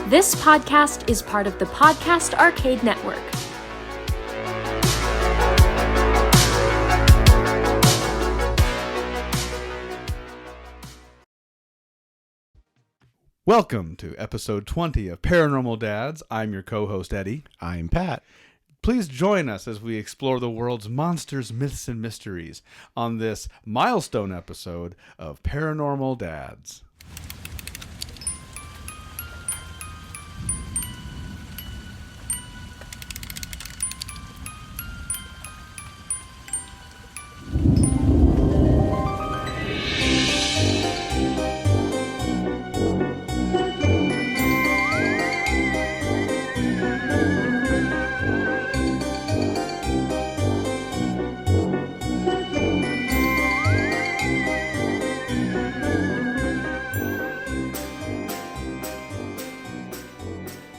This podcast is part of the Podcast Arcade Network. Welcome to episode 20 of Paranormal Dads. I'm your co-host, Eddie. I'm Pat. Please join us as we explore the world's monsters, myths, and mysteries on this milestone episode of Paranormal Dads.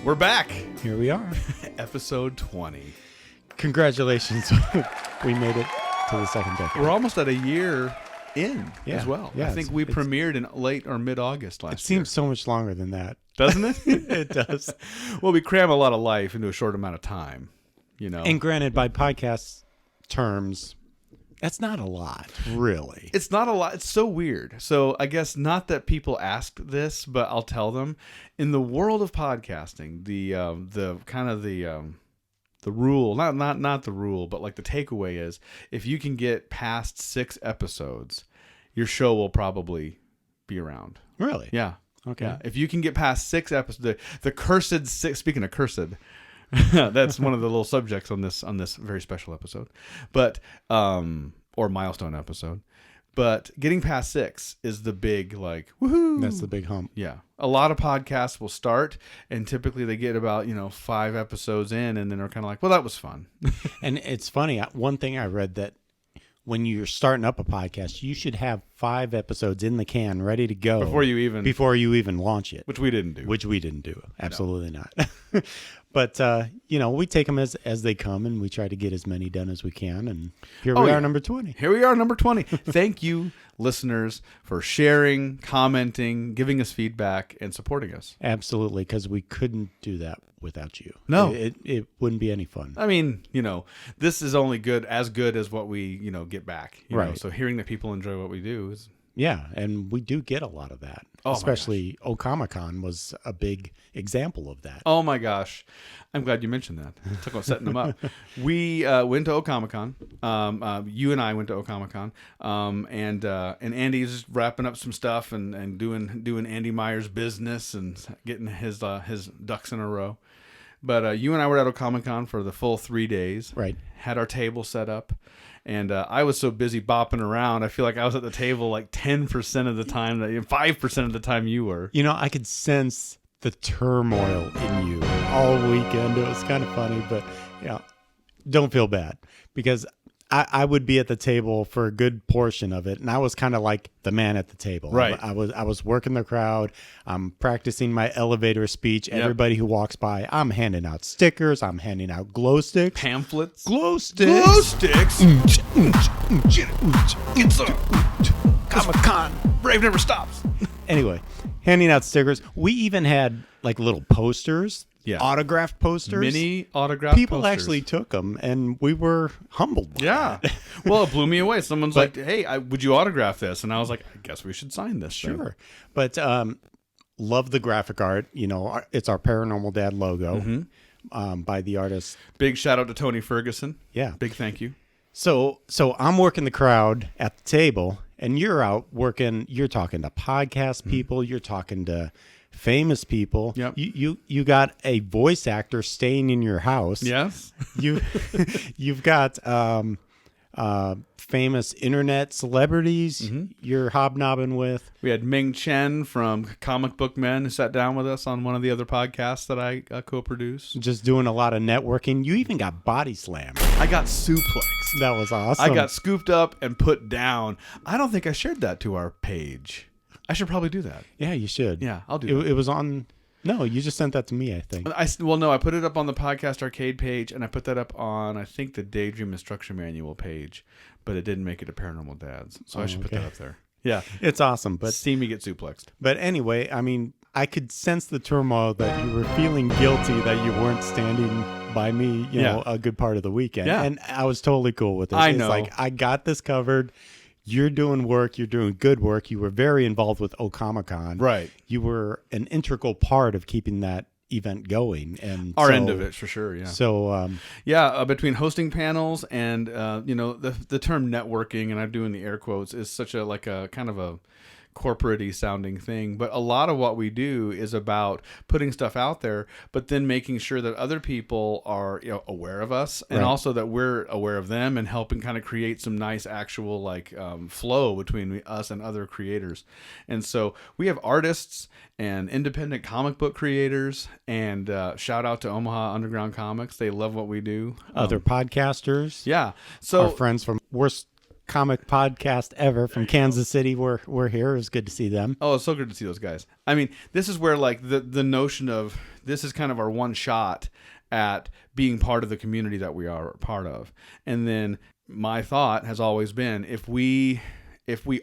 We're back. Here we are. Episode 20. Congratulations. We made it to the second decade. We're almost at a year in as well. Yeah, I think we premiered in late or mid-August last year. It seems so much longer than that. Doesn't it? It does. Well, we cram a lot of life into a short amount of time, you know. And granted, by podcast terms, that's not a lot, really. It's not a lot. It's so weird. So I guess not that people asked this, but I'll tell them. In the world of podcasting, the rule, not the rule, but like the takeaway is, if you can get past 6 episodes, your show will probably be around. Really? Yeah. Okay. Yeah. If you can get past 6 episodes, the cursed 6. Speaking of cursed, that's one of the little subjects on this very special episode, but or milestone episode. But getting past 6 is the big, like, woohoo. That's the big hump. Yeah. A lot of podcasts will start, and typically they get about, 5 episodes in, and then they're kind of like, well, that was fun. And it's funny. One thing I read that when you're starting up a podcast, you should have 5 episodes in the can ready to go Before you even launch it. Which we didn't do. Absolutely not. But, we take them as they come, and we try to get as many done as we can. And here we are, number 20. Here we are, number 20. Thank you, listeners, for sharing, commenting, giving us feedback, and supporting us. Absolutely, because we couldn't do that without you. No. It wouldn't be any fun. I mean, this is only good as what we, get back. Right. So hearing that people enjoy what we do is... Yeah, and we do get a lot of that. Oh, especially Okamacon was a big example of that. Oh my gosh. I'm glad you mentioned that. Talk about setting them up. We went to Okamacon. You and I went to Okamacon. And Andy's wrapping up some stuff and doing Andy Meyer's business and getting his ducks in a row. But you and I were at Okamacon for the full 3 days. Right. Had our table set up. And I was so busy bopping around, I feel like I was at the table like 10% of the time, 5% of the time you were. I could sense the turmoil in you all weekend. It was kind of funny, but don't feel bad, because I would be at the table for a good portion of it, and I was kind of like the man at the table. Right. I was working the crowd. I'm practicing my elevator speech. Yep. Everybody who walks by, I'm handing out stickers. I'm handing out glow sticks. Pamphlets. Glow sticks. Glow sticks. It's a Comic-Con. Brave never stops. Anyway, handing out stickers. We even had like little posters. Yeah. Autographed posters. Mini autographed People posters. actually took them, and we were humbled by that. Well, it blew me away. Someone's like, hey, would you autograph this? And I was like, I guess we should sign this. Sure. Thing. But love the graphic art. It's our Paranormal Dad logo by the artist. Big shout out to Tony Ferguson. Yeah. Big thank you. So I'm working the crowd at the table, and you're out working. You're talking to podcast people. You're talking to famous people. Yep. You got a voice actor staying in your house. Yes. You've got famous internet celebrities you're hobnobbing with. We had Ming Chen from Comic Book Men who sat down with us on one of the other podcasts that I co-produced. Just doing a lot of networking. You even got body slammed. I got suplexed. That was awesome. I got scooped up and put down. I don't think I shared that to our page. I should probably do that. Yeah, you should. Yeah, I'll do that. It was on... No, you just sent that to me, I think. No, I put it up on the Podcast Arcade page, and I put that up on, I think, the Daydream Instruction Manual page, but it didn't make it to Paranormal Dads, so I should put that up there. Yeah. It's awesome. But see me get suplexed. But anyway, I mean, I could sense the turmoil that you were feeling guilty that you weren't standing by me, you know, a good part of the weekend. Yeah. And I was totally cool with it. I It's know. like, I got this covered. You're doing work. You're doing good work. You were very involved with Okamacon. Right. You were an integral part of keeping that event going. And Our end of it, for sure, yeah. So, Between hosting panels and, the term networking, and I'm doing the air quotes, is such a kind of a corporate-y sounding thing, but a lot of what we do is about putting stuff out there, but then making sure that other people are aware of us, and also that we're aware of them, and helping kind of create some nice actual flow between us and other creators. And so we have artists and independent comic book creators, and shout out to Omaha Underground Comics. They love what we do. other podcasters, Yeah. So our friends from Worst Comic Podcast Ever from Kansas City were here. It was good to see them. Oh, it's so good to see those guys. I mean, this is where the notion of this is kind of our one shot at being part of the community that we are part of. And then my thought has always been, if we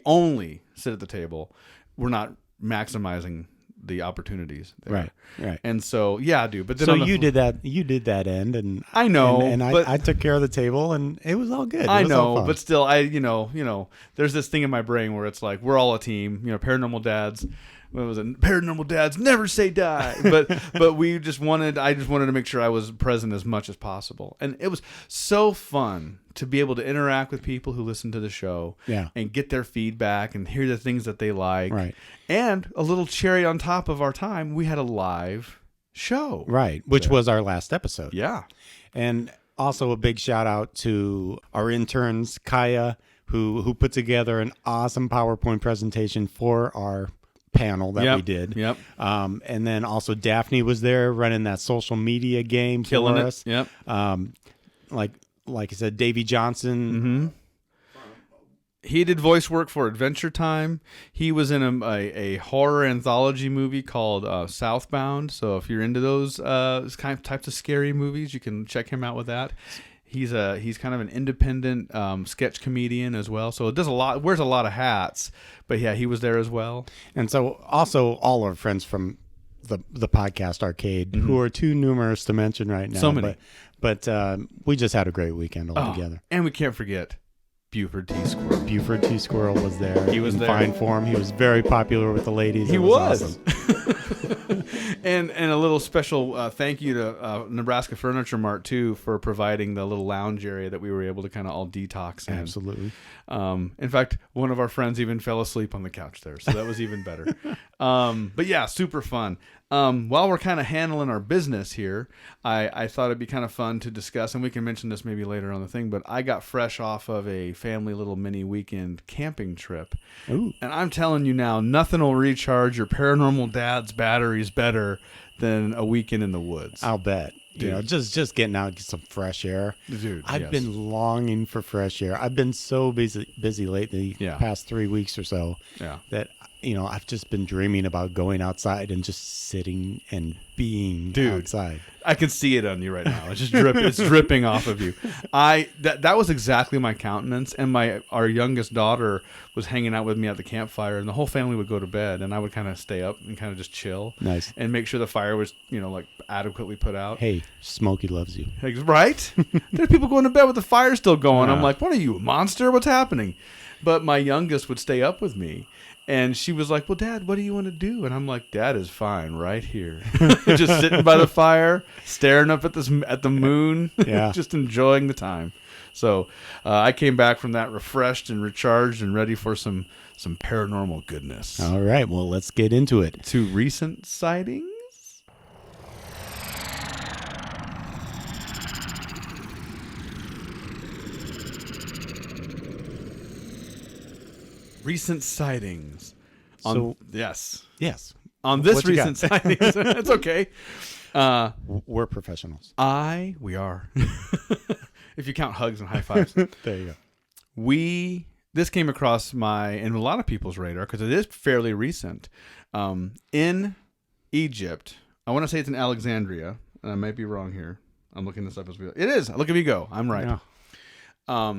only sit at the table, we're not maximizing the opportunities there. Right. And so, yeah, dude. But then So you did that end, and I know, and but I took care of the table, and it was all good. I know, but still, there's this thing in my brain where it's like, we're all a team, Paranormal Dads. What was it? Paranormal Dads never say die. But I just wanted to make sure I was present as much as possible. And it was so fun to be able to interact with people who listen to the show, and get their feedback and hear the things that they like. Right. And a little cherry on top of our time, we had a live show. Right, which was our last episode. Yeah. And also a big shout out to our interns, Kaya, who put together an awesome PowerPoint presentation for our panel that we did. Yep. And then also Daphne was there running that social media game Killing for it. us. Yep. Like I said, Davey Johnson. Mm-hmm. He did voice work for Adventure Time. He was in a horror anthology movie called Southbound. So if you're into those types of scary movies, you can check him out with that. He's kind of an independent sketch comedian as well. So it does wears a lot of hats. But yeah, he was there as well. And so also all our friends from the podcast Arcade, who are too numerous to mention right now. So many. But we just had a great weekend all together. And we can't forget Buford T. Squirrel. Buford T. Squirrel was there. He was in there. fine form. He was very popular with the ladies. He was. Awesome. and a little special thank you to Nebraska Furniture Mart too for providing the little lounge area that we were able to kind of all detox in. Absolutely. In fact, one of our friends even fell asleep on the couch there, so that was even better. But yeah, super fun. While we're kind of handling our business here, I thought it'd be kind of fun to discuss, and we can mention this maybe later on the thing, but I got fresh off of a family little mini weekend camping trip. Ooh. And I'm telling you now, nothing will recharge your Paranormal Dad's batteries better than a weekend in the woods. I'll bet. Dude. Just getting out and get some fresh air. Dude, I've been longing for fresh air. I've been so busy lately, past 3 weeks or so, that I've just been dreaming about going outside and just sitting and being outside. I can see it on you right now. It's just it's dripping off of you. That was exactly my countenance, and our youngest daughter was hanging out with me at the campfire, and the whole family would go to bed, and I would kind of stay up and kind of just chill. Nice. And make sure the fire was, adequately put out. Hey, Smokey loves you. Right? There are people going to bed with the fire still going. I'm Yeah. like, what are you, a monster? What's happening? But my youngest would stay up with me. And she was like, well, Dad, what do you want to do? And I'm like, Dad is fine right here. Just sitting by the fire, staring up at the moon, just enjoying the time. So I came back from that refreshed and recharged and ready for some paranormal goodness. All right, well, let's get into it. To recent sightings. Recent sightings. Yes. On this What you recent sightings. That's okay. We're professionals. We are. If you count hugs and high fives. There you go. This came across and a lot of people's radar because it is fairly recent. In Egypt, I want to say it's in Alexandria, and I might be wrong here. I'm looking this up as we go. It is. Look at me go. I'm right. Yeah.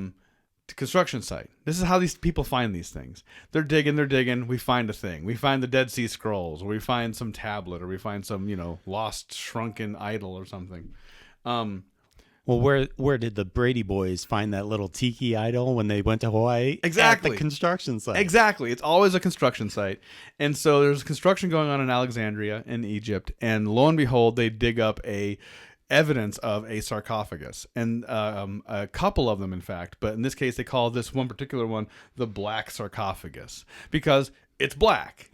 construction site. This is how these people find these things. They're digging. We find a thing. We find the Dead Sea Scrolls, or we find some tablet, or we find some, lost, shrunken idol or something. Well, where did the Brady boys find that little tiki idol when they went to Hawaii? Exactly. At the construction site. Exactly. It's always a construction site. And so there's construction going on in Alexandria in Egypt, and lo and behold, they dig up evidence of a sarcophagus, and a couple of them, in fact. But in this case, they call this one particular one the Black Sarcophagus because it's black.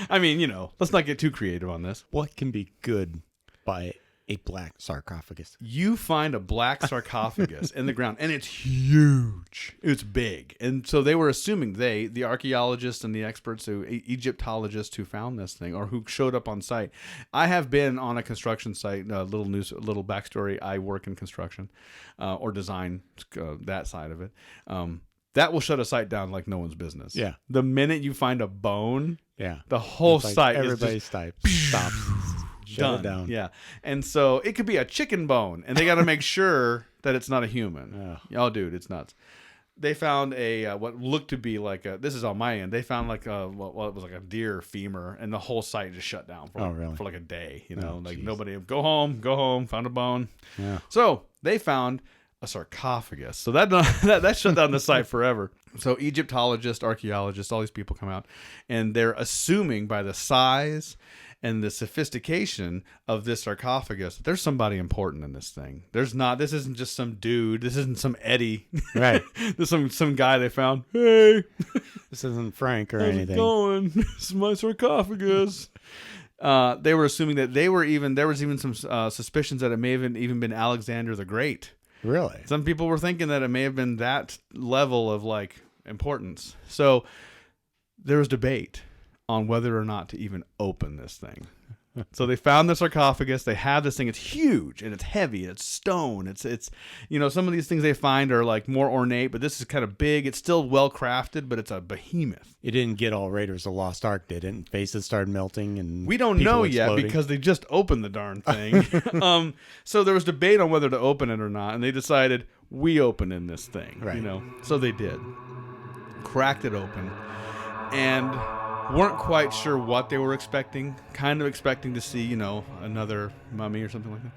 I mean, let's not get too creative on this. What can be good by a black sarcophagus? You find a black sarcophagus in the ground, and it's huge. It's big. And so they were assuming, the archaeologists and the experts, Egyptologists who found this thing or who showed up on site. I have been on a construction site, little backstory. I work in construction or design, that side of it. That will shut a site down like no one's business. Yeah. The minute you find a bone, yeah, the whole site everybody's stops. Shut it down. Yeah. And so it could be a chicken bone, and they got to make sure that it's not a human. Oh, dude, it's nuts. They found what looked to be like this is on my end. They found like it was like a deer femur, and the whole site just shut down for like a day. Nobody go home, found a bone. Yeah. So they found a sarcophagus. So that shut down the site forever. So Egyptologists, archaeologists, all these people come out, and they're assuming by the size and the sophistication of this sarcophagus, there's somebody important in this thing. This isn't just some dude. This isn't some Eddie. Right. This is some guy they found. Hey, this isn't Frank or how's anything. It going? This is my sarcophagus. They were assuming that there was even some suspicions that it may have even been Alexander the Great. Really? Some people were thinking that it may have been that level of like importance. So there was debate on whether or not to even open this thing. So they found the sarcophagus. They have this thing. It's huge and it's heavy. It's stone. It's some of these things they find are like more ornate, but this is kind of big. It's still well crafted, but it's a behemoth. It didn't get all Raiders of the Lost Ark, did it? And faces started melting, and we don't know yet because they just opened the darn thing. So there was debate on whether to open it or not, and they decided we open in this thing. Right. So they did. Cracked it open, and weren't quite sure what they were expecting, kind of expecting to see, another mummy or something like that.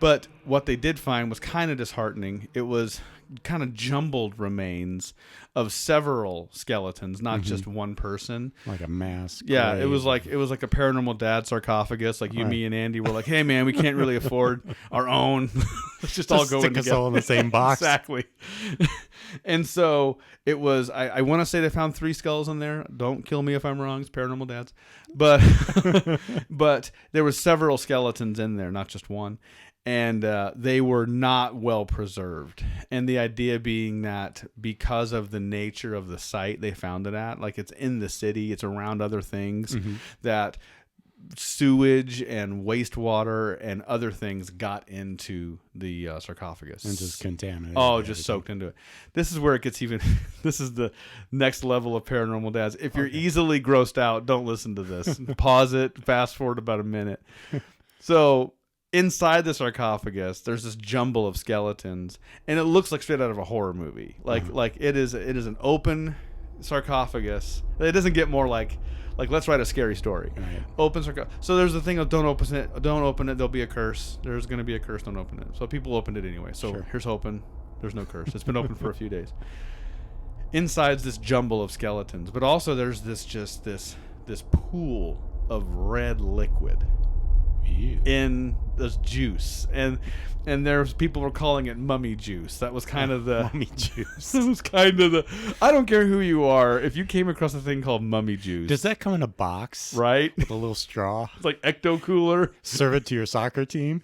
But what they did find was kind of disheartening. It was kind of jumbled remains of several skeletons, not just one person. Like a mask. Yeah, grave. it was like a Paranormal Dad sarcophagus. Like you, me, and Andy were like, hey man, we can't really afford our own. Let's just all go in stick us together. all in the same box. Exactly. And so it was, I want to say they found 3 skulls in there. Don't kill me if I'm wrong. It's Paranormal Dads. But there were several skeletons in there, not just one. And they were not well preserved. And the idea being that because of the nature of the site they found it at, like it's in the city, it's around other things, that sewage and wastewater and other things got into the sarcophagus and just contaminated. Just soaked into it. This is where it gets even. This is the next level of Paranormal Dads. If you're easily grossed out, don't listen to this. Pause it. Fast forward about a minute. So inside the sarcophagus, there's this jumble of skeletons, and it looks like straight out of a horror movie. Like it is an open sarcophagus. It doesn't get more like let's write a scary story. Right. Open sarcophagus. So there's the thing of don't open it. There'll be a curse. There's going to be a curse. Don't open it. So people opened it anyway. So Here's hoping. There's no curse. It's been open for a few days. Inside's this jumble of skeletons, but also there's this pool of red liquid. Ew. In this juice, and there's people were calling it mummy juice. That was kind of the mummy juice. That was kind of the. I don't care who you are, if you came across a thing called mummy juice. Does that come in a box? Right, with a little straw. It's like ecto cooler. Serve it to your soccer team.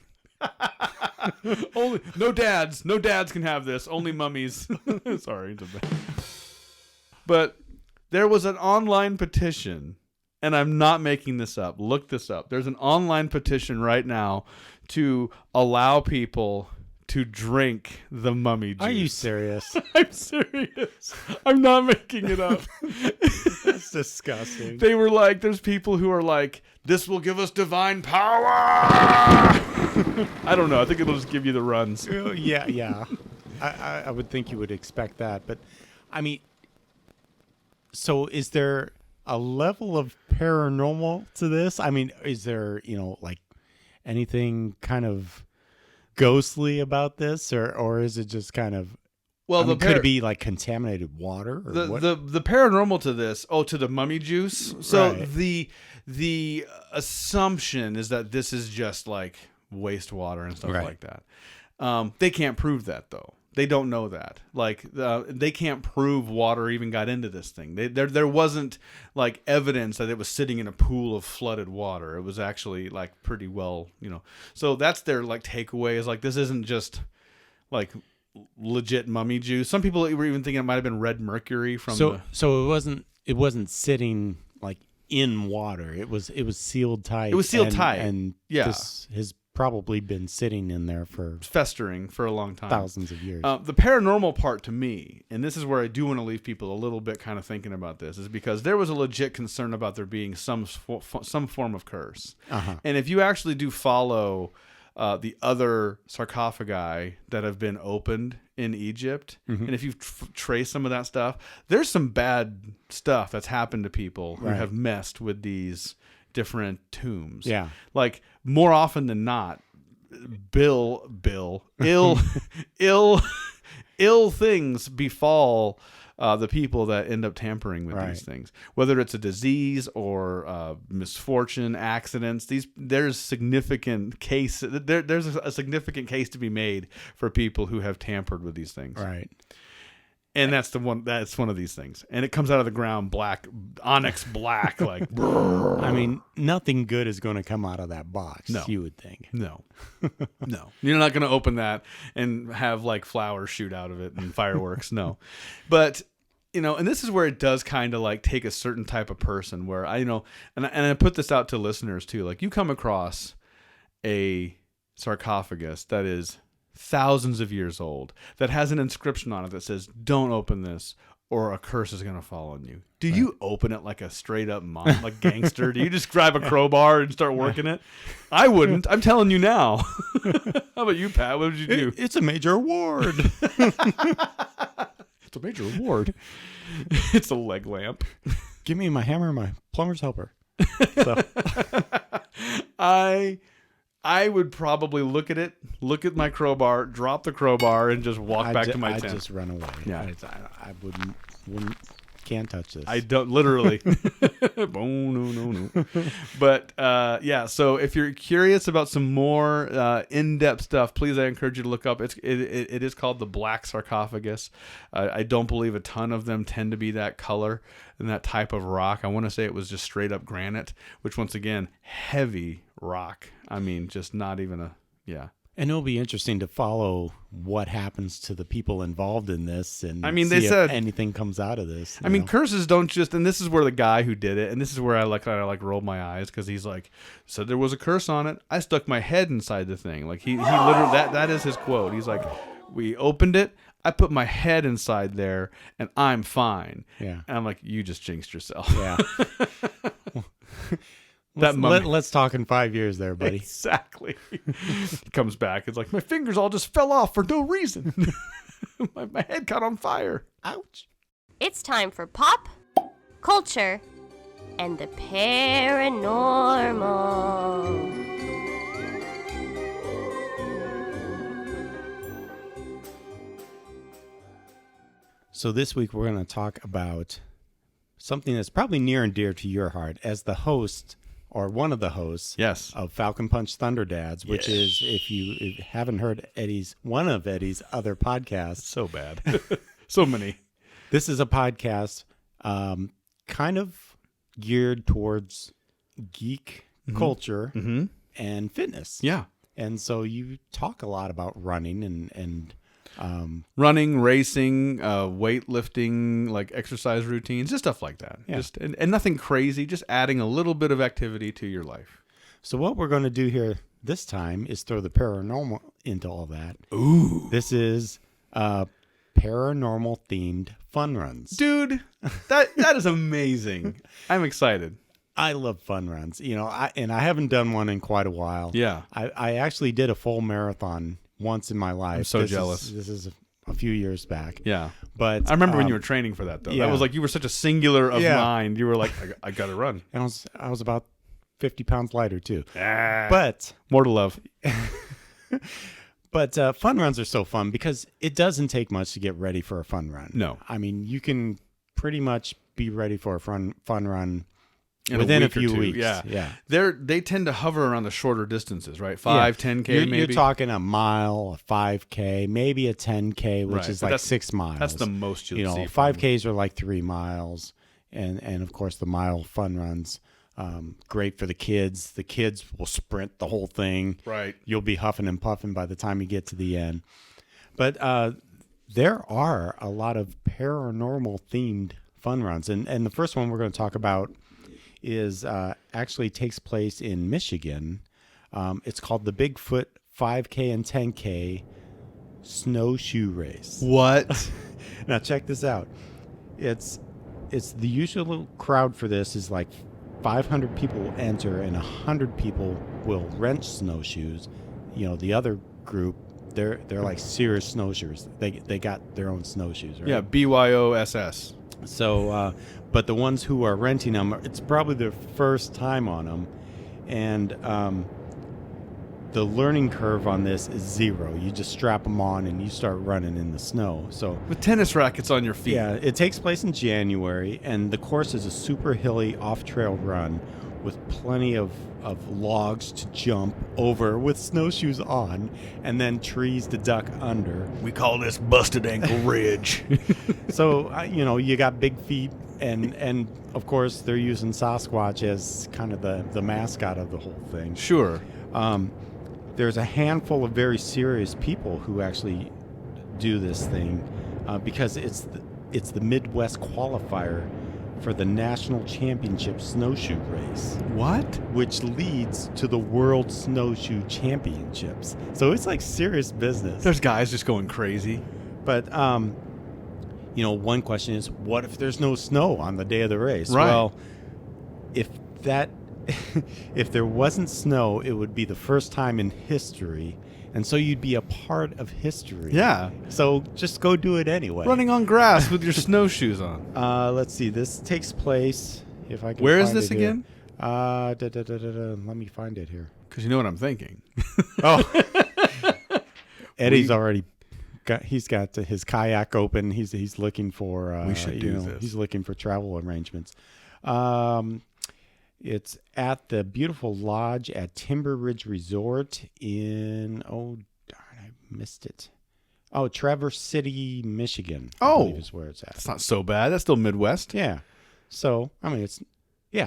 Only no dads can have this. Only mummies. Sorry, but there was an online petition. And I'm not making this up. Look this up. There's an online petition right now to allow people to drink the mummy juice. Are you serious? I'm serious. I'm not making it up. That's disgusting. They were like, there's people who are like, this will give us divine power. I don't know. I think it'll just give you the runs. Yeah. I would think you would expect that, but I mean, so is there a level of paranormal to this? I mean, is there, like anything kind of ghostly about this, or is it just kind of, Well, could it be like contaminated water? Or what? The paranormal to this, to the mummy juice. So Right. the assumption is that this is just like wastewater and stuff Right. like that. They can't prove that though. They don't know that. Like they can't prove water even got into this thing. There wasn't like evidence that it was sitting in a pool of flooded water. It was actually like pretty well, So that's their like takeaway is like this isn't just like legit mummy juice. Some people were even thinking it might have been red mercury from so it wasn't sitting like in water. It was sealed tight. It was sealed tight. And Yeah. this has probably been sitting in there for festering for a long time. thousands of years. The paranormal part to me, and this is where I do want to leave people a little bit kind of thinking about this, is because there was a legit concern about there being some form of curse. Uh-huh. And if you actually do follow the other sarcophagi that have been opened in Egypt, and if you trace some of that stuff, there's some bad stuff that's happened to people who Right. have messed with these different tombs. Yeah. Like more often than not, ill things befall the people that end up tampering with Right. these things, whether it's a disease or misfortune, accidents. There's significant case. There's a significant case to be made for people who have tampered with these things. Right. And that's one of these things, and it comes out of the ground black, onyx black, like. I mean, nothing good is going to come out of that box. No. You would think. No, no, you're not going to open that and have like flowers shoot out of it and fireworks. No, but and this is where it does kind of like take a certain type of person where and I put this out to listeners too. Like you come across a sarcophagus that is thousands of years old that has an inscription on it that says, "Don't open this, or a curse is going to fall on you." Do you open it like a straight up like gangster? Do you just grab a crowbar and start working it? I wouldn't. I'm telling you now. How about you, Pat? What would you do? It's a major award. It's a major award. It's a leg lamp. Give me my hammer and my plumber's helper. So, I would probably look at my crowbar, drop the crowbar, and just walk back to my I'd tent. just run away. Yeah. I wouldn't, can't touch this. I don't literally. Oh, no. But yeah, so if you're curious about some more in-depth stuff, please, I encourage you to look up. It is called the Black Sarcophagus. I don't believe a ton of them tend to be that color and that type of rock. I want to say it was just straight up granite, which once again, heavy rock. I mean, just not even yeah. And it'll be interesting to follow what happens to the people involved in this, and they see said if anything comes out of this. I mean, curses don't just, and this is where the guy who did it, and this is where I rolled my eyes because he's like, said there was a curse on it. I stuck my head inside the thing. Like he literally, that is his quote. He's like, we opened it. I put my head inside there, and I'm fine. Yeah. And I'm like, you just jinxed yourself. Yeah. Mummy. Let's talk in 5 years there, buddy. Exactly. He comes back. It's like, my fingers all just fell off for no reason. my head caught on fire. Ouch. It's time for pop, culture, and the paranormal. So this week we're going to talk about something that's probably near and dear to your heart as the host or one of the hosts Yes. of Falcon Punch Thunder Dads, which is, if you haven't heard one of Eddie's other podcasts. So bad. So many. This is a podcast kind of geared towards geek culture and fitness. Yeah. And so you talk a lot about running and running, racing, weightlifting, like exercise routines, just stuff like that. Yeah. Just and nothing crazy, just adding a little bit of activity to your life. So what we're going to do here this time is throw the paranormal into all that. Ooh. This is paranormal themed fun runs. Dude, that is amazing. I'm excited. I love fun runs. I haven't done one in quite a while. Yeah. I actually did a full marathon once in my life. I'm so jealous. This is a few years back. Yeah. But I remember when you were training for that, though. yeah. That was like you were such a singular of mind. You were like, I got to run. And I was about 50 pounds lighter, too. Ah, But more to love. But fun runs are so fun because it doesn't take much to get ready for a fun run. No. I mean, you can pretty much be ready for a fun run In within a week or few two. weeks. Yeah. They tend to hover around the shorter distances, right? 5, 10K you're, maybe. You're talking a mile, a 5K, maybe a 10K, which Right. is But like 6 miles. That's the most you'll see. 5Ks are like 3 miles. And of course, the mile fun runs. Great for the kids. The kids will sprint the whole thing. Right. You'll be huffing and puffing by the time you get to the end. But there are a lot of paranormal themed fun runs. And the first one we're going to talk about is actually takes place in Michigan. It's called the Bigfoot 5K and 10K Snowshoe Race. What? Now check this out. It's the usual crowd for this is like 500 people will enter and 100 people will rent snowshoes. The other group, they're like serious snowshoers. They got their own snowshoes, right? Yeah, BYOSS. So, but the ones who are renting them, it's probably their first time on them, and the learning curve on this is 0. You just strap them on and you start running in the snow. So With tennis rackets on your feet. yeah, it takes place in January, and the course is a super hilly off-trail run with plenty of logs to jump over with snowshoes on, and then trees to duck under. We call this busted ankle ridge. So, you got big feet, and of course, they're using Sasquatch as kind of the mascot of the whole thing. Sure. There's a handful of very serious people who actually do this thing because it's the Midwest qualifier for the National Championship Snowshoe Race. What? Which leads to the World Snowshoe Championships. So it's like serious business. There's guys just going crazy. But, one question is, what if there's no snow on the day of the race? Right. Well, if there wasn't snow, it would be the first time in history. And so you'd be a part of history. Yeah. So just go do it anyway. Running on grass with your snowshoes on. Let's see. This takes place, if I can Where is find this it here. again? Let me find it here. Because you know what I'm thinking. Oh. Eddie's already got his kayak open. He's looking for we should do this. He's looking for travel arrangements. It's at the beautiful lodge at Timber Ridge Resort in I missed it. Oh, Traverse City, Michigan. I believe is where it's at. That's not so bad. That's still Midwest. Yeah. So,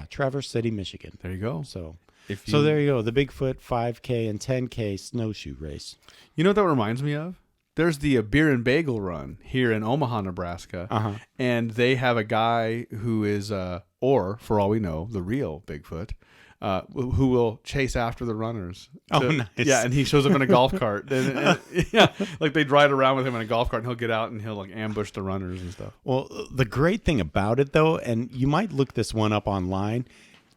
Traverse City, Michigan. There you go. So There you go. The Bigfoot 5K and 10K snowshoe race. You know what that reminds me of? There's the Beer and Bagel Run here in Omaha, Nebraska. Uh-huh. And they have a guy who is, or for all we know, the real Bigfoot, who will chase after the runners. Nice. Yeah, and he shows up in a golf cart. Like they'd ride around with him in a golf cart, and he'll get out and he'll like ambush the runners and stuff. Well, the great thing about it, though, and you might look this one up online,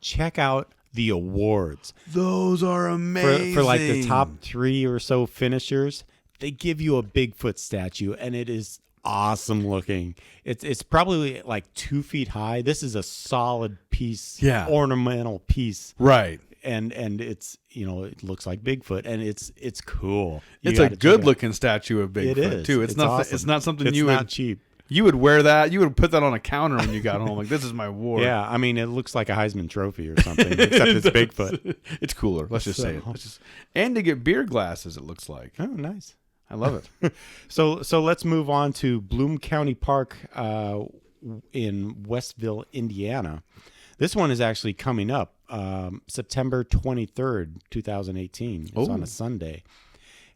check out the awards. Those are amazing. For like the top 3 or so finishers, they give you a Bigfoot statue, and it is awesome looking. It's probably like 2 feet high. This is a solid piece, ornamental piece, right? And it's it looks like Bigfoot, and it's cool. It's a good looking statue of Bigfoot. It is too. It's not. awesome. It's not something it's you not would cheap. You would wear that. You would put that on a counter when you got home. Like, this is my award. Yeah, I mean, it looks like a Heisman Trophy or something, except it's Bigfoot. It's cooler. Let's just say it. And to get beer glasses, it looks like. Oh, nice. I love it. So let's move on to Bloom County Park in Westville, Indiana. This one is actually coming up September 23rd, 2018. It's on a Sunday.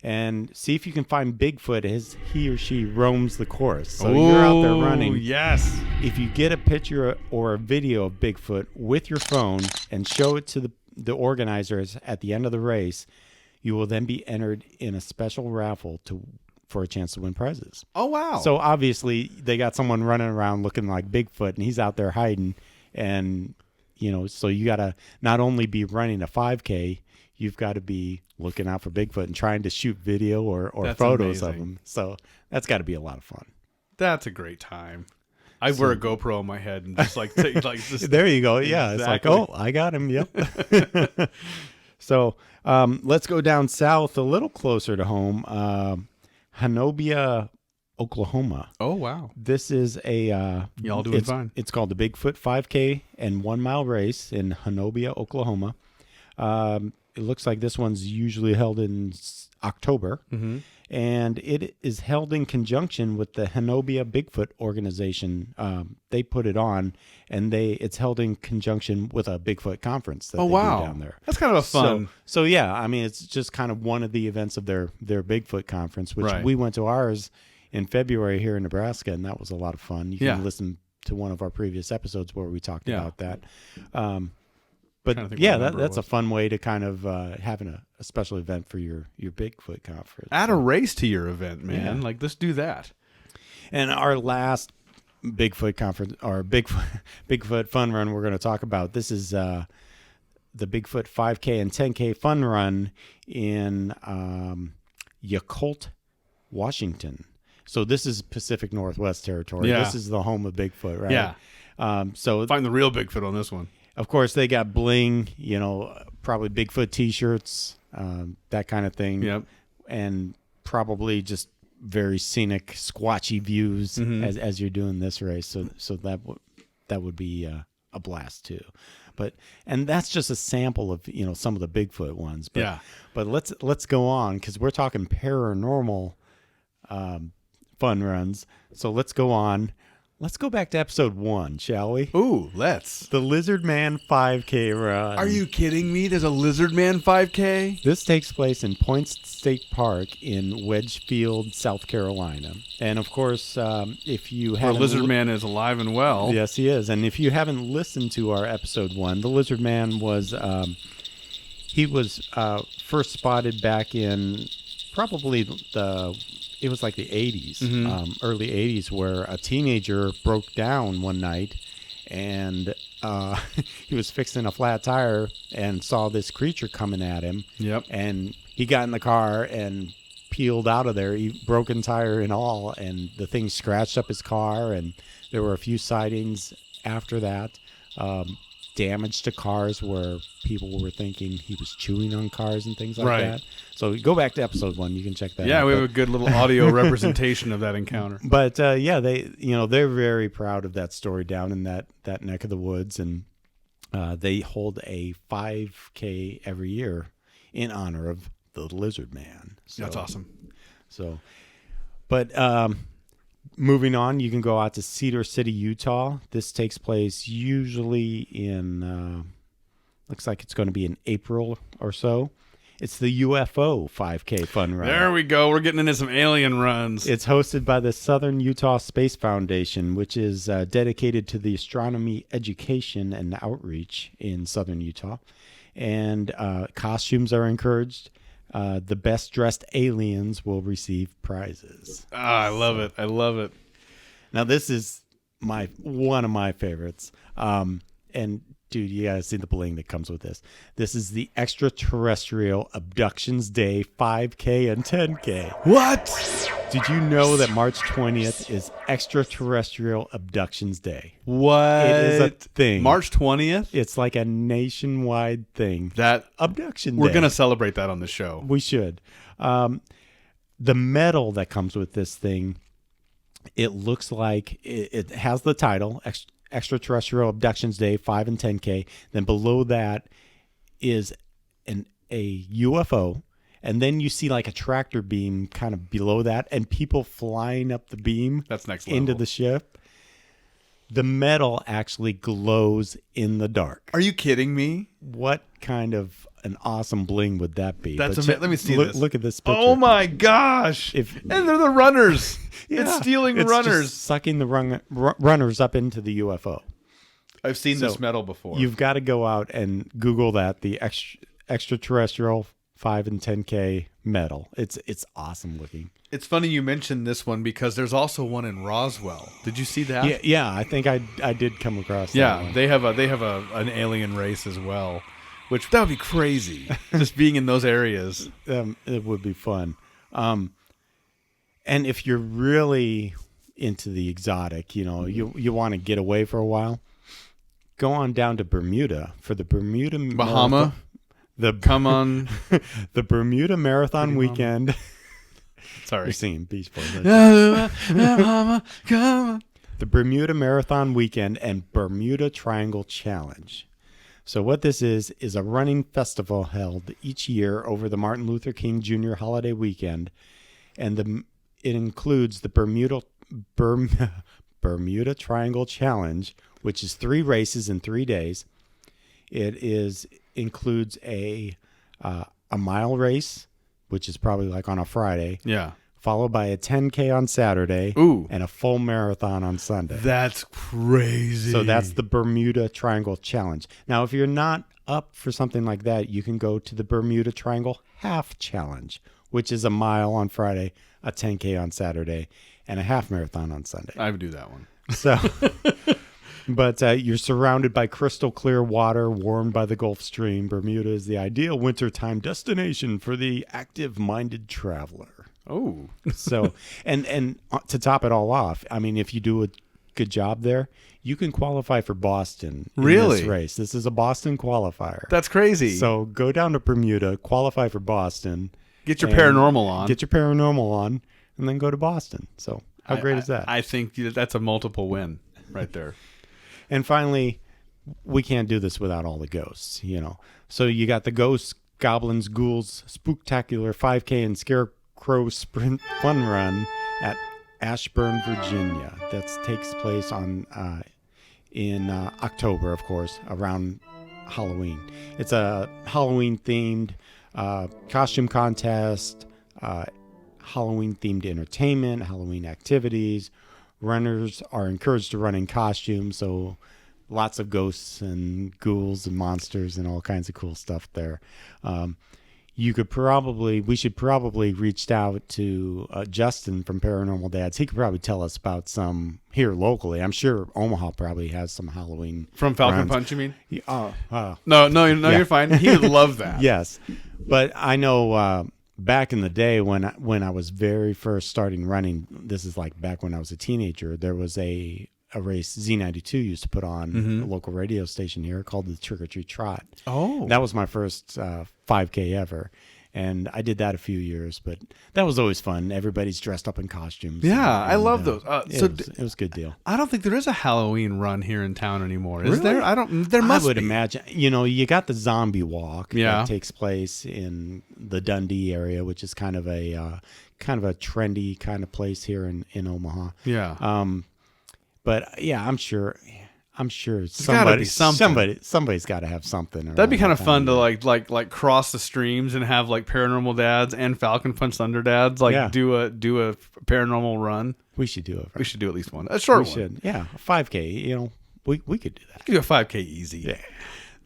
And see if you can find Bigfoot as he or she roams the course. So you're out there running. Yes. If you get a picture or a video of Bigfoot with your phone and show it to the organizers at the end of the race, you will then be entered in a special raffle for a chance to win prizes. Oh, wow. So obviously they got someone running around looking like Bigfoot, and he's out there hiding. And, so you got to not only be running a 5K, you've got to be looking out for Bigfoot and trying to shoot video or That's photos of amazing. them. So that's got to be a lot of fun. That's a great time. I wear a GoPro on my head and just like take like just There you go. Yeah, it's like, Exactly. oh, I got him. Yep. So let's go down south a little closer to home. Hanobia, Oklahoma. Oh wow. This is a Y'all doing fine. It's called the Bigfoot 5K and 1 mile race in Hanobia, Oklahoma. It looks like this one's usually held in October, and it is held in conjunction with the Hanobia Bigfoot organization. They put it on, and it's held in conjunction with a Bigfoot conference that they do down there. That's kind of a fun. So yeah, I mean, it's just kind of one of the events of their Bigfoot conference, which Right. we went to ours in February here in Nebraska, and that was a lot of fun. You can listen to one of our previous episodes where we talked about that. But Trying to think yeah, what number it that's a was. fun way to kind of having a special event for your Bigfoot conference. Add a race to your event, man. Yeah. Like let's do that. And our last Bigfoot conference or Bigfoot fun run we're going to talk about. This is the Bigfoot 5K and 10K fun run in Yakult, Washington. So this is Pacific Northwest territory. Yeah. This is the home of Bigfoot, right? Yeah. So Find the real Bigfoot on this one. of course they got bling, probably Bigfoot t-shirts, that kind of thing. Yep. And probably just very scenic, squatchy views as you're doing this race. So that would be a blast too. And that's just a sample of some of the Bigfoot ones. But, Yeah. But let's go on because we're talking paranormal fun runs. So let's go on. Let's go back to episode 1, shall we? Ooh, let's. The Lizardman 5K run. Are you kidding me? There's a Lizardman 5K? This takes place in Point State Park in Wedgefield, South Carolina. And of course, if you Where haven't... Lizardman is alive and well. Yes, he is. And if you haven't listened to our episode 1, the Lizardman was... he was first spotted back in probably it was like the 80s, early 80s, where a teenager broke down one night and he was fixing a flat tire and saw this creature coming at him. Yep. And he got in the car and peeled out of there, broken tire and all, and the thing scratched up his car, and there were a few sightings after that. Damage to cars where people were thinking he was chewing on cars and things like Right. that. So go back to episode 1. You can check that out. Yeah, we have But- a good little audio representation of that encounter. But yeah, they're very proud of that story down in that neck of the woods, and they hold a 5K every year in honor of the Lizardman. So, That's awesome. So, but moving on, you can go out to Cedar City, Utah. This takes place usually in looks like it's going to be in April or so. It's the UFO 5K fun run. There we go. We're getting into some alien runs. It's hosted by the Southern Utah Space Foundation, which is dedicated to the astronomy education and outreach in Southern Utah. And costumes are encouraged. The best dressed aliens will receive prizes. I love it. I love it. Now, this is one of my favorites. And dude, you gotta see the bling that comes with this. This is the Extraterrestrial Abductions Day 5K and 10K. What? Did you know that March 20th is Extraterrestrial Abductions Day? What? It is a thing. March 20th? It's like a nationwide thing. That Abduction Day. we're going to celebrate that on the show. We should. The medal that comes with this thing, it looks like it has the title, Extraterrestrial Abductions Day 5 and 10K. Then below that is a UFO. And then you see like a tractor beam kind of below that and people flying up the beam That's next level. into the ship. The metal actually glows in the dark. Are you kidding me? What kind of an awesome bling would that be? That's But amazing. Let me see look, this. Look at this picture. Oh my gosh. If- and they're the runners. Yeah, It's stealing it's runners. just sucking the runners up into the UFO. I've seen So, this medal before. You've got to go out and Google that, the extraterrestrial 5 and 10K medal. It's awesome looking. It's funny you mentioned this one because there's also one in Roswell. Did you see that? Yeah, I think I did come across that Yeah, one. they have an alien race as well. which that would be crazy. Just being in those areas. It would be fun. And if you're really into the exotic, you want to get away for a while, go on down to Bermuda for the Bermuda Bahama. Come on. The Bermuda Marathon weekend. Sorry. You're singing Beach Boys. Bahama, come on. The Bermuda Marathon weekend and Bermuda Triangle Challenge. So what this is a running festival held each year over the Martin Luther King Jr. holiday weekend, and it includes the Bermuda Triangle Challenge, which is 3 races in 3 days. It includes a mile race, which is probably like on a Friday. Yeah. Followed by a 10K on Saturday. Ooh. And a full marathon on Sunday. That's crazy. So that's the Bermuda Triangle Challenge. Now, if you're not up for something like that, you can go to the Bermuda Triangle Half Challenge, which is a mile on Friday, a 10K on Saturday, and a half marathon on Sunday. I would do that one. So, but you're surrounded by crystal clear water, warmed by the Gulf Stream. Bermuda is the ideal wintertime destination for the active-minded traveler. Oh. So, and to top it all off, I mean, if you do a good job there, you can qualify for Boston in this race. This is a Boston qualifier. That's crazy. So go down to Bermuda, qualify for Boston. Get your paranormal on. Get your paranormal on, and then go to Boston. So how great is that? I think that's a multiple win right there. And finally, we can't do this without all the ghosts, So you got the ghosts, goblins, ghouls, spooktacular 5K and Scarecrow Sprint Fun Run at Ashburn, Virginia. That takes place in October, of course, around Halloween. It's a Halloween-themed costume contest, Halloween-themed entertainment, Halloween activities. Runners are encouraged to run in costume, so lots of ghosts and ghouls and monsters and all kinds of cool stuff there. We should probably reach out to Justin from Paranormal Dads. He could probably tell us about some here locally. I'm sure Omaha probably has some Halloween From Falcon runs. Punch, you mean? No, you're fine. He would love that. Yes, but I know back in the day when I was very first starting running, this is like back when I was a teenager, there was a race Z92 used to put on a local radio station here called the Trick or Treat Trot. Oh. That was my first 5K ever. And I did that a few years, but that was always fun. Everybody's dressed up in costumes. Yeah, I love those. It was a good deal. I don't think there is a Halloween run here in town anymore. Is there? There must be. I would imagine. You got the zombie walk that takes place in the Dundee area, which is kind of a trendy kind of place here in Omaha. Yeah. But yeah, I'm sure somebody's got to have something. That'd be kind of fun to like cross the streams and have like Paranormal Dads and Falcon Punch Thunder Dads do a paranormal run. We should do it. We should do at least one. A short one. Should. Yeah, a 5K. We could do that. We could do a 5K easy. Yeah.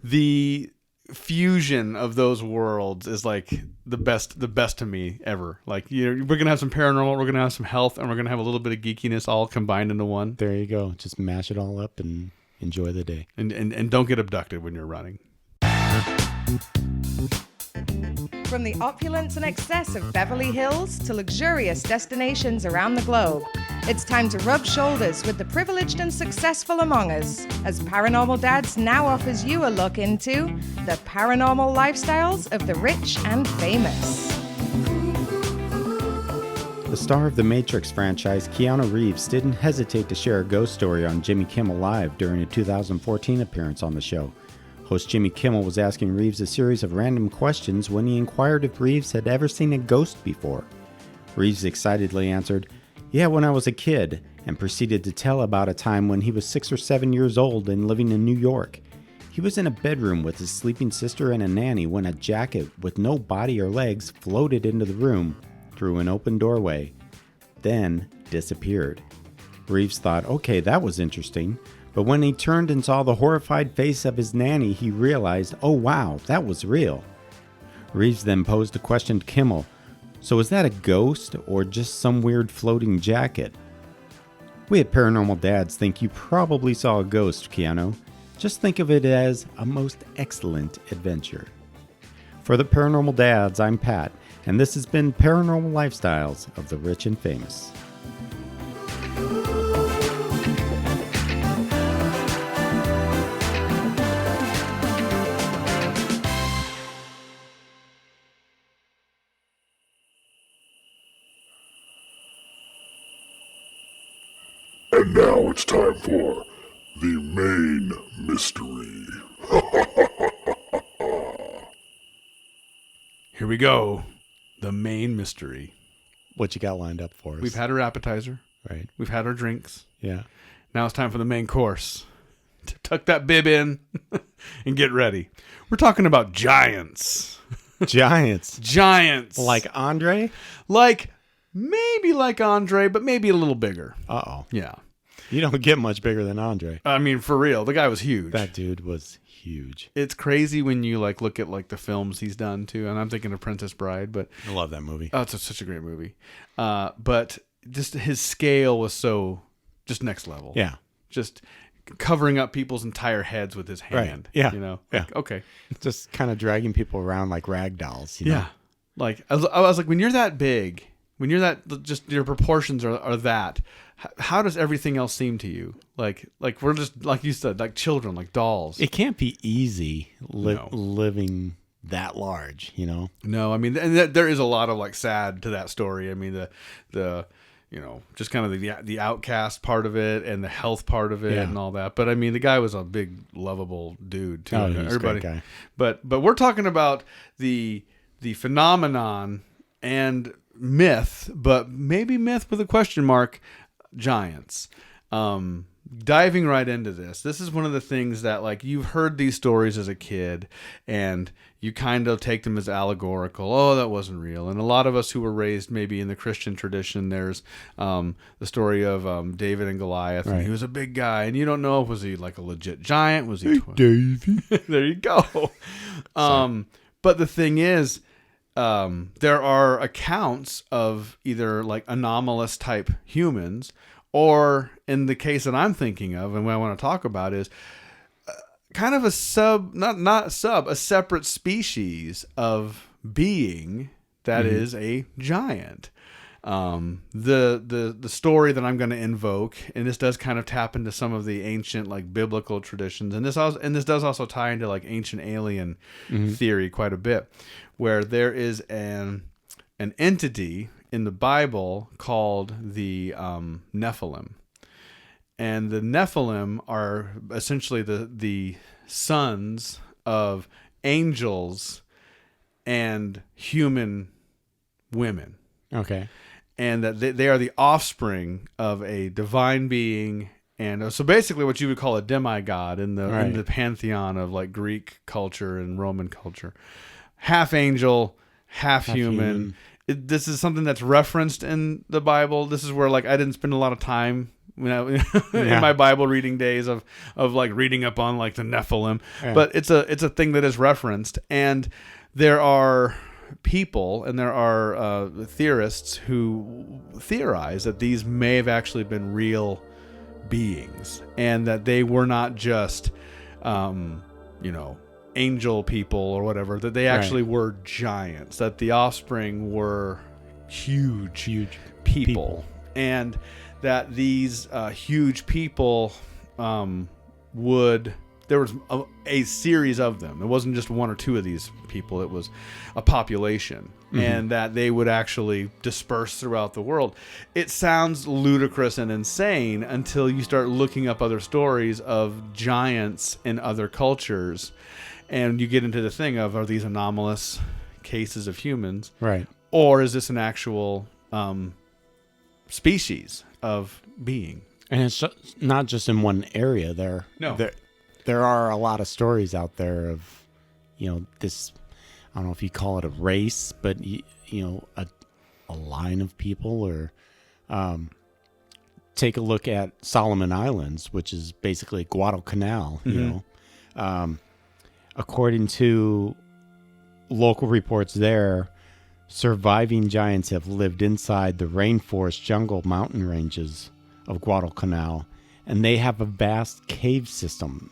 The fusion of those worlds is like the best to me ever. Like, we're gonna have some paranormal, we're gonna have some health, and we're gonna have a little bit of geekiness all combined into one. There you go. Just mash it all up and enjoy the day. And don't get abducted when you're running. From the opulence and excess of Beverly Hills to luxurious destinations around the globe, it's time to rub shoulders with the privileged and successful among us, as Paranormal Dads now offers you a look into the paranormal lifestyles of the rich and famous. The star of the Matrix franchise, Keanu Reeves, didn't hesitate to share a ghost story on Jimmy Kimmel Live during a 2014 appearance on the show. Host Jimmy Kimmel was asking Reeves a series of random questions when he inquired if Reeves had ever seen a ghost before. Reeves excitedly answered, "Yeah, when I was a kid," and proceeded to tell about a time when he was 6 or 7 years old and living in New York. He was in a bedroom with his sleeping sister and a nanny when a jacket with no body or legs floated into the room through an open doorway, then disappeared. Reeves thought, okay, that was interesting. But when he turned and saw the horrified face of his nanny, he realized, oh wow, that was real. Reeves then posed a question to Kimmel. So is that a ghost or just some weird floating jacket? We at Paranormal Dads think you probably saw a ghost, Keanu. Just think of it as a most excellent adventure. For the Paranormal Dads, I'm Pat, and this has been Paranormal Lifestyles of the Rich and Famous. And now it's time for the main mystery. Here we go. The main mystery. What you got lined up for us? We've had our appetizer. Right. We've had our drinks. Yeah. Now it's time for the main course. Tuck that bib in and get ready. We're talking about giants. Giants. Giants. Like Andre? Maybe like Andre, but maybe a little bigger. Uh-oh. Yeah. You don't get much bigger than Andre. I mean, for real. The guy was huge. That dude was huge. It's crazy when you look at the films he's done too, and I'm thinking of Princess Bride, but I love that movie. oh, it's such a great movie. But just his scale was so just next level. Yeah. Just covering up people's entire heads with his hand. Right. Yeah. You know. Yeah. Okay. Just kind of dragging people around like rag dolls. You know? Yeah. I was like, when you're that big, when you're that, just your proportions are that. How does everything else seem to you? Like we're just, like you said, like children, like dolls. It can't be easy No. living that large, you know? No, I mean, and there is a lot of sad to that story. I mean, the just kind of the outcast part of it and the health part of it and all that. But I mean, the guy was a big, lovable dude too. Oh, he's a great guy. But we're talking about the phenomenon and myth, but maybe myth with a question mark. Giants. Diving right into this is one of the things that you've heard these stories as a kid and you kind of take them as allegorical. Oh, that wasn't real. And a lot of us who were raised maybe in the Christian tradition, there's the story of David and Goliath. Right. And he was a big guy and you don't know, was he like a legit giant? Was he Davey. There you go. But the thing is, there are accounts of either anomalous type humans, or in the case that I'm thinking of and what I want to talk about is kind of a separate species of being that is a giant. The story that I'm going to invoke, and this does kind of tap into some of the ancient biblical traditions, and this does also tie into ancient alien theory quite a bit, where there is an entity in the Bible called the Nephilim, and the Nephilim are essentially the sons of angels and human women. Okay. And that they are the offspring of a divine being, and so basically what you would call a demigod in the pantheon of Greek culture and Roman culture. Half angel, half human. This is something that's referenced in the Bible. This is where I didn't spend a lot of time in my Bible reading days of reading up on the Nephilim, but it's a thing that is referenced, and there are people and there are theorists who theorize that these may have actually been real beings and that they were not just angel people or whatever, that they actually were giants, that the offspring were huge people. And that these huge people there was a series of them. It wasn't just one or two of these people. It was a population, and that they would actually disperse throughout the world. It sounds ludicrous and insane until you start looking up other stories of giants in other cultures, and you get into the thing of, are these anomalous cases of humans? Right. Or is this an actual species of being? And it's not just in one area there. No. There are a lot of stories out there of, this, I don't know if you call it a race, but, a line of people, or take a look at Solomon Islands, which is basically Guadalcanal, you know. According to local reports there, surviving giants have lived inside the rainforest jungle mountain ranges of Guadalcanal, and they have a vast cave system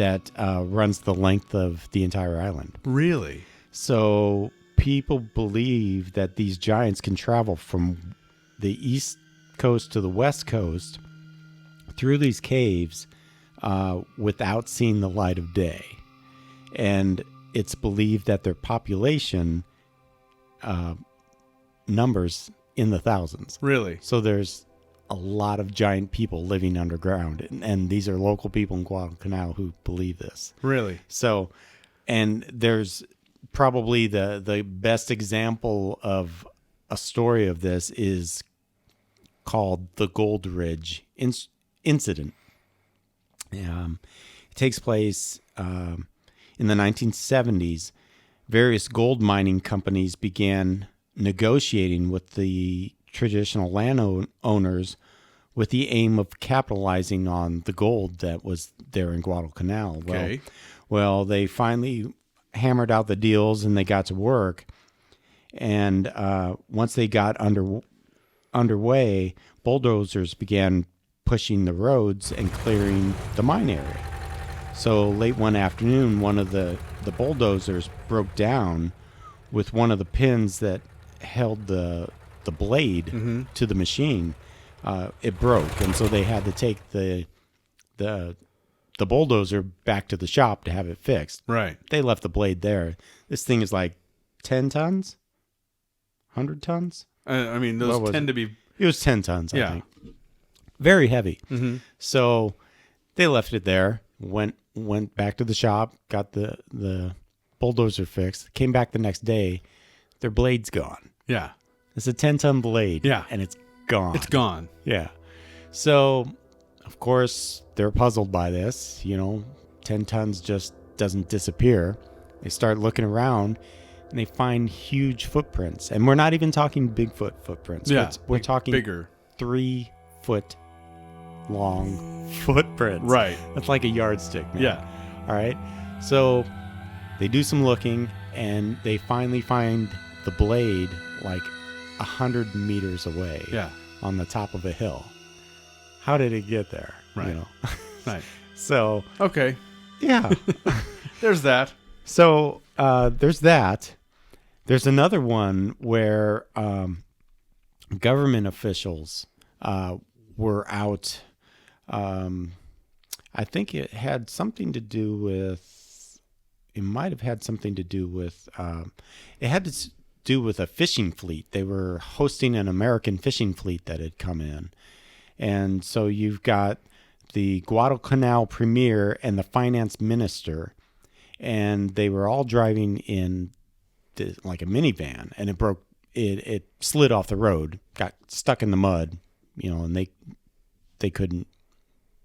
that runs the length of the entire island. Really? So people believe that these giants can travel from the east coast to the west coast through these caves without seeing the light of day. And it's believed that their population numbers in the thousands. Really? So there's a lot of giant people living underground. And these are local people in Guadalcanal who believe this. Really? So, and there's probably the best example of a story of this is called the Gold Ridge Incident. It takes place in the 1970s. Various gold mining companies began negotiating with the traditional landowners with the aim of capitalizing on the gold that was there in Guadalcanal. Okay. Well, they finally hammered out the deals and they got to work. And once they got underway, bulldozers began pushing the roads and clearing the mine area. So late one afternoon, one of the bulldozers broke down with one of the pins that held the blade to the machine. It broke, and so they had to take the bulldozer back to the shop to have it fixed. Right. They left the blade there. This thing is like 10 tons? 100 tons? I mean, those tend to be... It was 10 tons, I Yeah. think. Very heavy. Mm-hmm. So they left it there, went back to the shop, got the bulldozer fixed, came back the next day, their blade's gone. Yeah. It's a 10-ton blade. Yeah. And it's gone. It's gone. Yeah. So, of course, they're puzzled by this. 10 tons just doesn't disappear. They start looking around, and they find huge footprints. And we're not even talking Bigfoot footprints. Yeah. We're talking bigger. 3-foot long footprints. Right. That's like a yardstick, man. Yeah. All right. So they do some looking, and they finally find the blade like 100 meters away. Yeah. On the top of a hill. How did it get there? Right. Right. So, Okay. yeah. There's that. So there's that. There's another one where government officials were out. I think it had something to do with. It might have had something to do with. It had to do with a fishing fleet. They were hosting an American fishing fleet that had come in, and so you've got the Guadalcanal premier and the finance minister. And they were all driving in like a minivan, and it broke. It slid off the road, got stuck in the mud, and they couldn't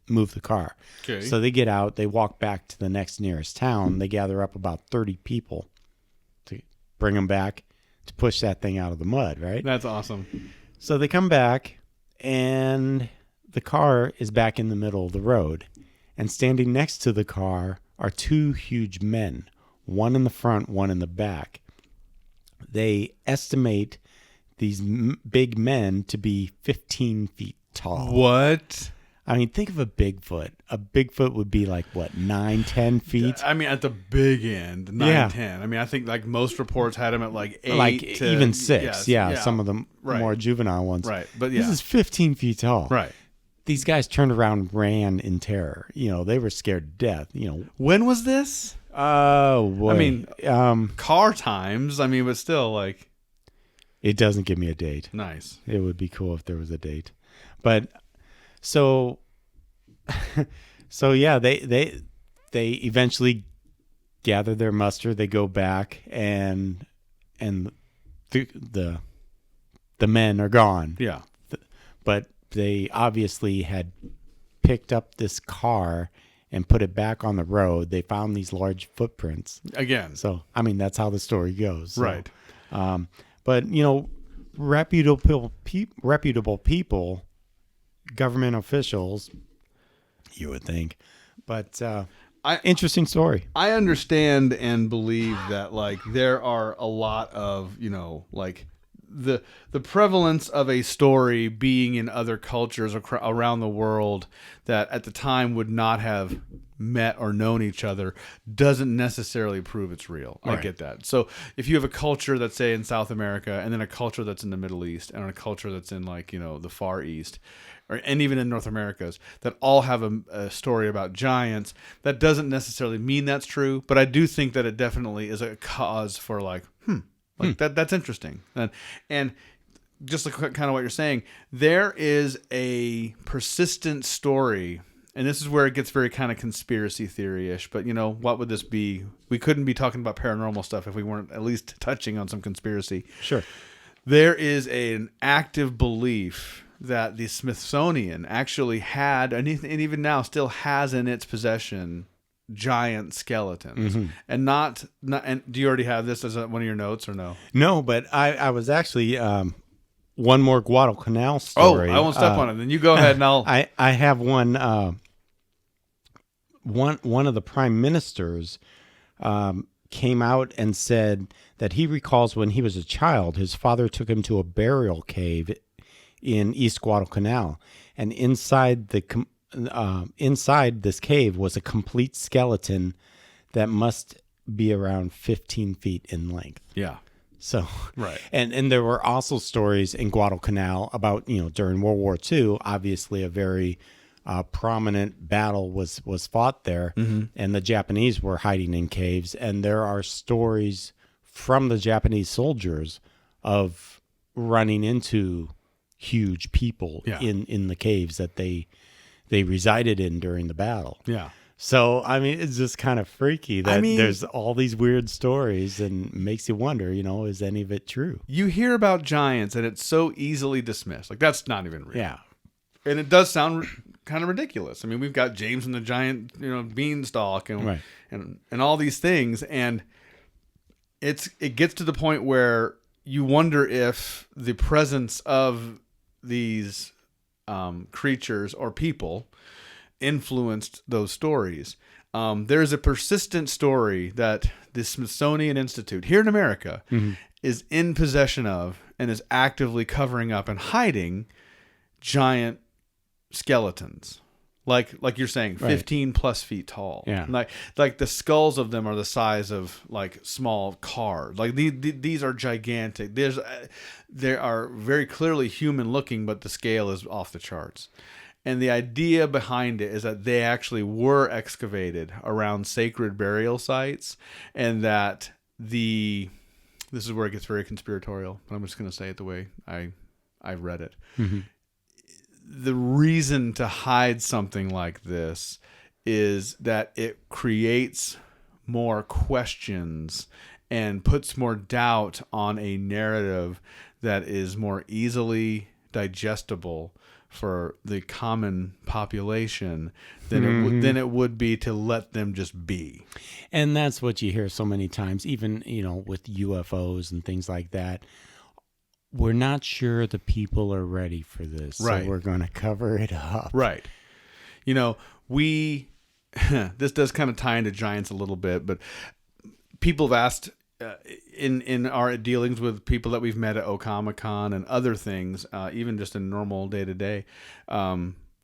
move the car. Okay. So they get out. They walk back to the next nearest town. They gather up about 30 people to bring them back to push that thing out of the mud. Right. That's awesome. So they come back, and the car is back in the middle of the road, and standing next to the car are two huge men, one in the front, one in the back. They estimate these big men to be 15 feet tall. What? I mean, think of a Bigfoot. A Bigfoot would be like, what, 9-10 feet? I mean, at the big end, 9, 10. I mean, I think like most reports had him at like 8 like to, even 6. yes, Some of the Right. more juvenile ones. Right. But yeah. This is 15 feet tall. Right. These guys turned around and ran in terror. They were scared to death. When was this? Oh, boy. I mean, car times. I mean, but still, like. It doesn't give me a date. Nice. It would be cool if there was a date. But so yeah, they eventually gather their muster. They go back, and the men are gone. Yeah. But they obviously had picked up this car and put it back on the road. They found these large footprints. Again. So, I mean, that's how the story goes. So, Right. But, reputable people, government officials, you would think. But interesting story. I understand and believe that, like, there are a lot of, like, the prevalence of a story being in other cultures around the world that at the time would not have met or known each other doesn't necessarily prove it's real. I get that. So if you have a culture that's, say, in South America, and then a culture that's in the Middle East, and a culture that's in, like, you know, the Far East, and even in North America's, that all have a story about giants, that doesn't necessarily mean that's true, but I do think that it definitely is a cause for, like, that's interesting. And just like kind of what you're saying, there is a persistent story, and this is where it gets very kind of conspiracy theory-ish, but, you know, what would this be? We couldn't be talking about paranormal stuff if we weren't at least touching on some conspiracy. Sure. There is an active belief that the Smithsonian actually had, and even now still has in its possession, giant skeletons. And and do you already have this as one of your notes or no? No, but I was actually one more Guadalcanal story. Oh, I won't step on it. Then you go ahead and I have one. One of the prime ministers came out and said that he recalls when he was a child, his father took him to a burial cave in East Guadalcanal, and inside this cave was a complete skeleton that must be around 15 feet in length. Yeah. So, right. And there were also stories in Guadalcanal about, you know, during World War II, obviously a very prominent battle was fought there, and the Japanese were hiding in caves. And there are stories from the Japanese soldiers of running into huge people in the caves that they resided in during the battle. Yeah. So, I mean, it's just kind of freaky that there's all these weird stories, and makes you wonder, you know, is any of it true? You hear about giants and it's so easily dismissed. Like, that's not even real. Yeah. And it does sound kind of ridiculous. I mean, we've got James and the Giant, you know, beanstalk and all these things. And it gets to the point where you wonder if the presence of these creatures or people influenced those stories. There's a persistent story that the Smithsonian Institute here in America is in possession of and is actively covering up and hiding giant skeletons. Like you're saying, 15 plus feet tall. Yeah. Like the skulls of them are the size of like small cars. Like these are gigantic. They are very clearly human looking, but the scale is off the charts. And the idea behind it is that they actually were excavated around sacred burial sites, and that this is where it gets very conspiratorial, but I'm just going to say it the way I've read it. The reason to hide something like this is that it creates more questions and puts more doubt on a narrative that is more easily digestible for the common population than it would be to let them just be. And that's what you hear so many times, even, you know, with UFOs and things like that. We're not sure the people are ready for this, so we're going to cover it up. Right. You know, this does kind of tie into giants a little bit, but people have asked in our dealings with people that we've met at Okamacon and other things, even just in normal day-to-day,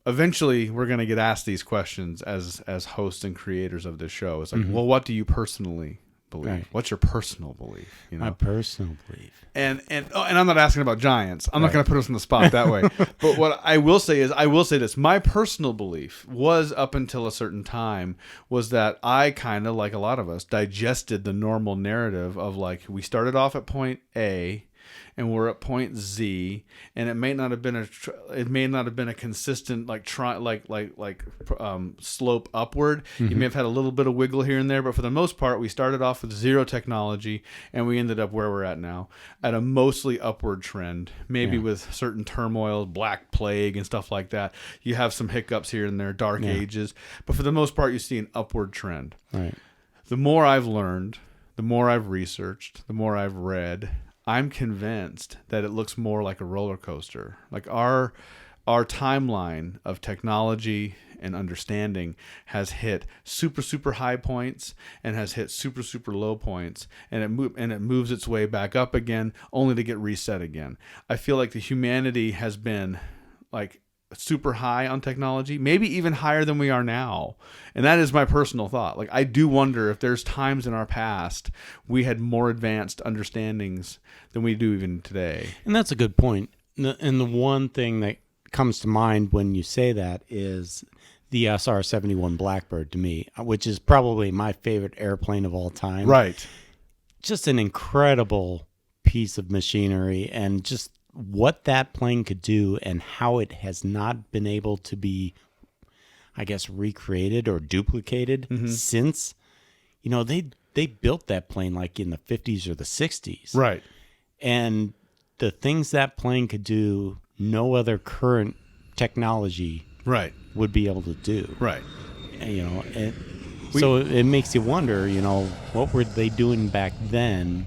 eventually we're going to get asked these questions as hosts and creators of this show. It's like, well, what do you personally believe? Right. What's your personal belief? You know? My personal belief. And I'm not asking about giants. I'm not going to put us on the spot that way. But what I will say is, I will say this. My personal belief was, up until a certain time, was that I kind of, like a lot of us, digested the normal narrative of, like, we started off at point A and we're at point Z, and it may not have been a consistent slope upward. You may have had a little bit of wiggle here and there, but for the most part, we started off with zero technology, and we ended up where we're at now, at a mostly upward trend. Maybe with certain turmoil, Black Plague, and stuff like that. You have some hiccups here and there, Dark Ages, but for the most part, you see an upward trend. Right. The more I've learned, the more I've researched, the more I've read, I'm convinced that it looks more like a roller coaster. Like our our timeline of technology and understanding has hit super, super high points and has hit super, super low points, and it moves its way back up again, only to get reset again. I feel like the humanity has been like super high on technology, maybe even higher than we are now. And that is my personal thought. Like, I do wonder if there's times in our past we had more advanced understandings than we do even today. And that's a good point. And the one thing that comes to mind when you say that is the SR-71 Blackbird to me, which is probably my favorite airplane of all time. Right. Just an incredible piece of machinery, and just what that plane could do and how it has not been able to be, I guess, recreated or duplicated since. You know, they built that plane like in the 50s or the 60s. Right. And the things that plane could do, no other current technology Right. would be able to do. Right. You know, so it makes you wonder, you know, what were they doing back then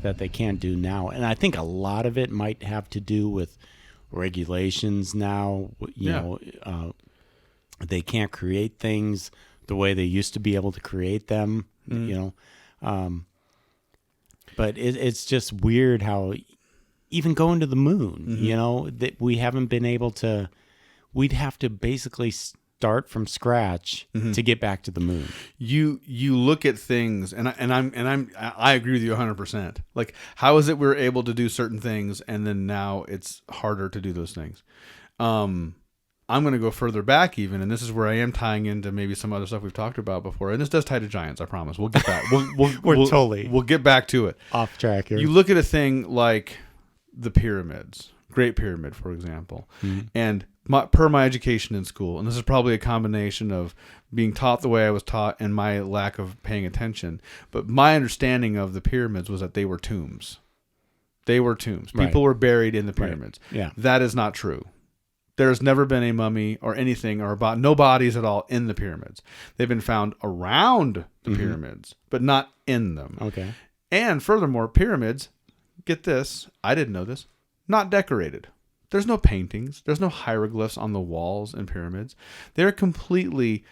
that they can't do now? And I think a lot of it might have to do with regulations now. You know, they can't create things the way they used to be able to create them, you know. But it's just weird how even going to the moon, you know, that we haven't been able to. We'd have to basically start from scratch to get back to the moon. You look at things, and I agree with you 100%. Like, how is it we're able to do certain things, and then now it's harder to do those things? I'm going to go further back even, and this is where I am tying into maybe some other stuff we've talked about before. And this does tie to giants, I promise. We'll get back. We'll get back to it. Off track here. You look at a thing like the pyramids, Great Pyramid, for example, and per my education in school, and this is probably a combination of being taught the way I was taught and my lack of paying attention, but my understanding of the pyramids was that they were tombs. They were tombs. People were buried in the pyramids. Right. Yeah. That is not true. There's never been a mummy or anything or no bodies at all in the pyramids. They've been found around the pyramids, but not in them. Okay. And furthermore, pyramids, get this, I didn't know this, not decorated. There's no paintings. There's no hieroglyphs on the walls in pyramids. They're completely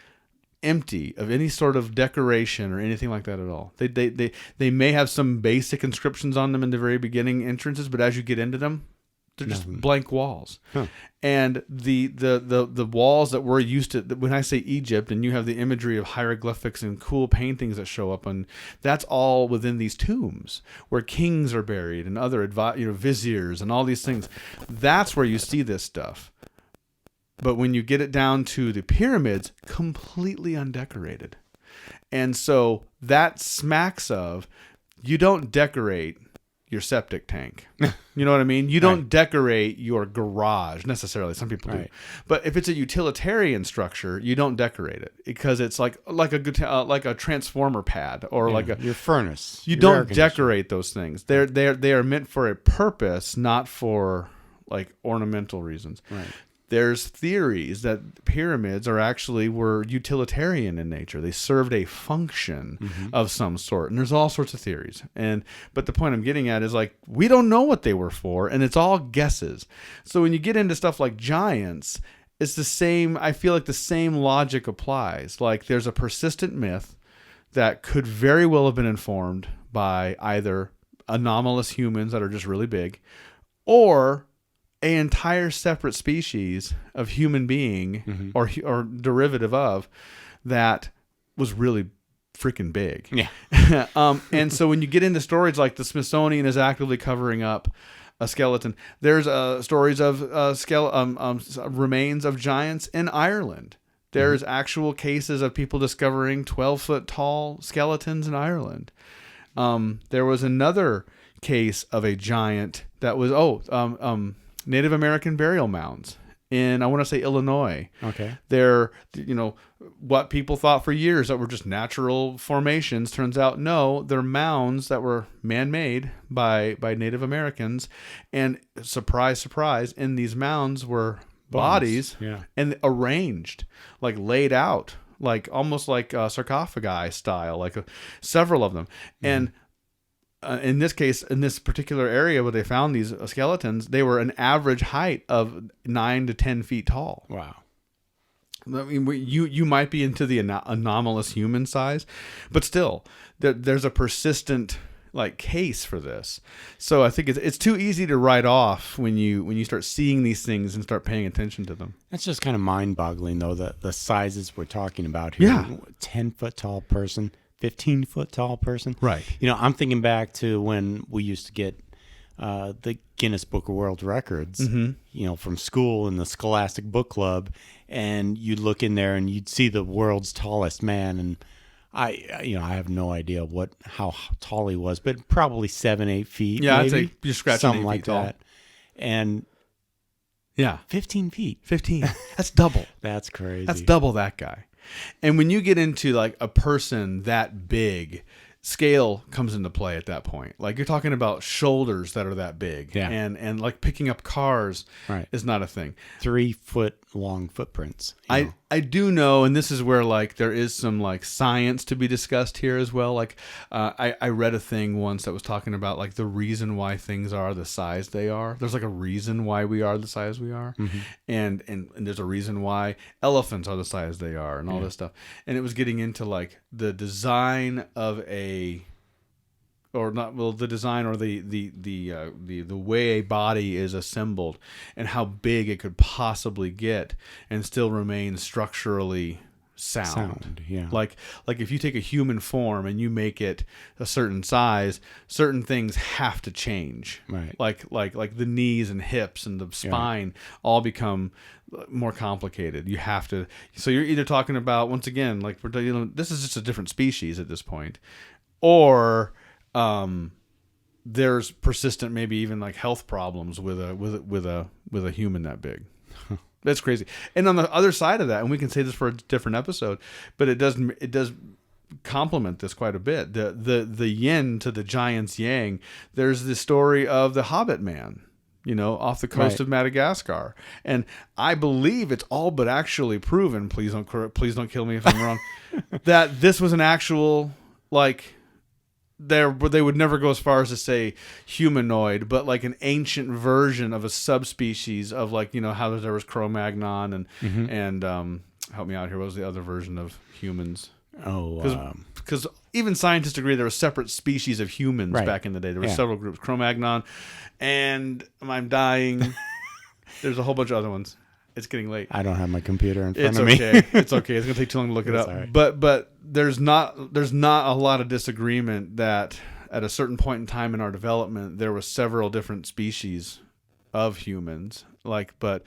empty of any sort of decoration or anything like that at all. They may have some basic inscriptions on them in the very beginning entrances, but as you get into them, they're just blank walls. And the walls that we're used to, when I say Egypt, and you have the imagery of hieroglyphics and cool paintings that show up, and that's all within these tombs where kings are buried and other viziers and all these things. That's where you see this stuff. But when you get it down to the pyramids, completely undecorated. And so that smacks of, you don't decorate your septic tank. You know what I mean? You don't decorate your garage necessarily. Some people do. But if it's a utilitarian structure, you don't decorate it because it's like a transformer pad or like your furnace. You don't decorate those things. They are meant for a purpose, not for like ornamental reasons. Right. There's theories that pyramids were utilitarian in nature. They served a function of some sort. And there's all sorts of theories. But the point I'm getting at is, like, we don't know what they were for, and it's all guesses. So when you get into stuff like giants, it's the same. I feel like the same logic applies. Like, there's a persistent myth that could very well have been informed by either anomalous humans that are just really big, or an entire separate species of human being or derivative of that was really freaking big. Yeah. And so when you get into stories like the Smithsonian is actively covering up a skeleton, there's stories of remains of giants in Ireland. There's actual cases of people discovering 12-foot tall skeletons in Ireland. There was another case of a giant that was Native American burial mounds in, I want to say, Illinois. Okay. They're, what people thought for years that were just natural formations. Turns out, no, they're mounds that were man-made by Native Americans. And surprise, surprise, in these mounds were bodies and arranged, like laid out, like almost like sarcophagi style, like several of them. And in this case, in this particular area where they found these skeletons, they were an average height of 9 to 10 feet tall. Wow. I mean, you might be into the anomalous human size, but still, there's a persistent like case for this. So I think it's too easy to write off when you start seeing these things and start paying attention to them. That's just kind of mind-boggling, though, the sizes we're talking about here. Yeah. 10-foot tall person, 15-foot tall person. Right. I'm thinking back to when we used to get the Guinness Book of World Records, from school in the Scholastic Book Club, and you'd look in there and you'd see the world's tallest man, and I have no idea how tall he was, but probably 7-8 feet. Yeah, maybe, I'd say you're scratching something 8 like feet tall. that. And yeah, 15 feet. 15. That's double. That's crazy. That's double that guy. And when you get into like a person that big, scale comes into play at that point. Like you're talking about shoulders that are that big, yeah. and like picking up cars is not a thing. 3-foot long footprints. I do know, and this is where like there is some like science to be discussed here as well. Like I read a thing once that was talking about like the reason why things are the size they are. There's like a reason why we are the size we are, and there's a reason why elephants are the size they are, and all this stuff. And it was getting into like the design of the design or the way a body is assembled and how big it could possibly get and still remain structurally sound. Yeah. Like if you take a human form and you make it a certain size, certain things have to change. Right. Like the knees and hips and the spine all become more complicated. You have to. So you're either talking about, once again, like this is just a different species at this point, or there's persistent, maybe even like health problems with a human that big. That's crazy. And on the other side of that, and we can say this for a different episode, but it does complement this quite a bit. The yin to the giant's yang. There's the story of the Hobbit man, off the coast of Madagascar, and I believe it's all but actually proven. Please don't kill me if I'm wrong. That this was an actual like. They would never go as far as to say humanoid, but like an ancient version of a subspecies of like, how there was Cro-Magnon and help me out here. What was the other version of humans? Because even scientists agree there were separate species of humans back in the day. There were several groups, Cro-Magnon, and I'm dying. There's a whole bunch of other ones. It's getting late. I don't have my computer in front of me. It's okay. It's gonna take too long to look it up. Right. But there's not a lot of disagreement that at a certain point in time in our development there were several different species of humans, but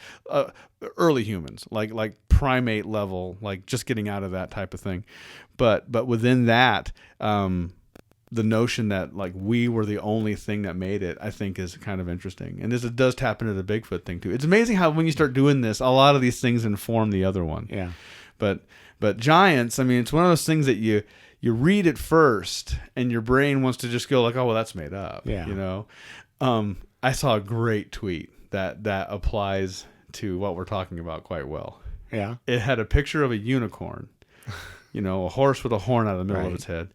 early humans, like primate level, like just getting out of that type of thing. But within that, the notion that like we were the only thing that made it, I think is kind of interesting. And it does tap into the Bigfoot thing too. It's amazing how when you start doing this, a lot of these things inform the other one. Yeah. But giants, I mean, it's one of those things that you read it first and your brain wants to just go like, oh, well, that's made up. Yeah. I saw a great tweet that applies to what we're talking about quite well. Yeah. It had a picture of a unicorn, a horse with a horn out of the middle of its head,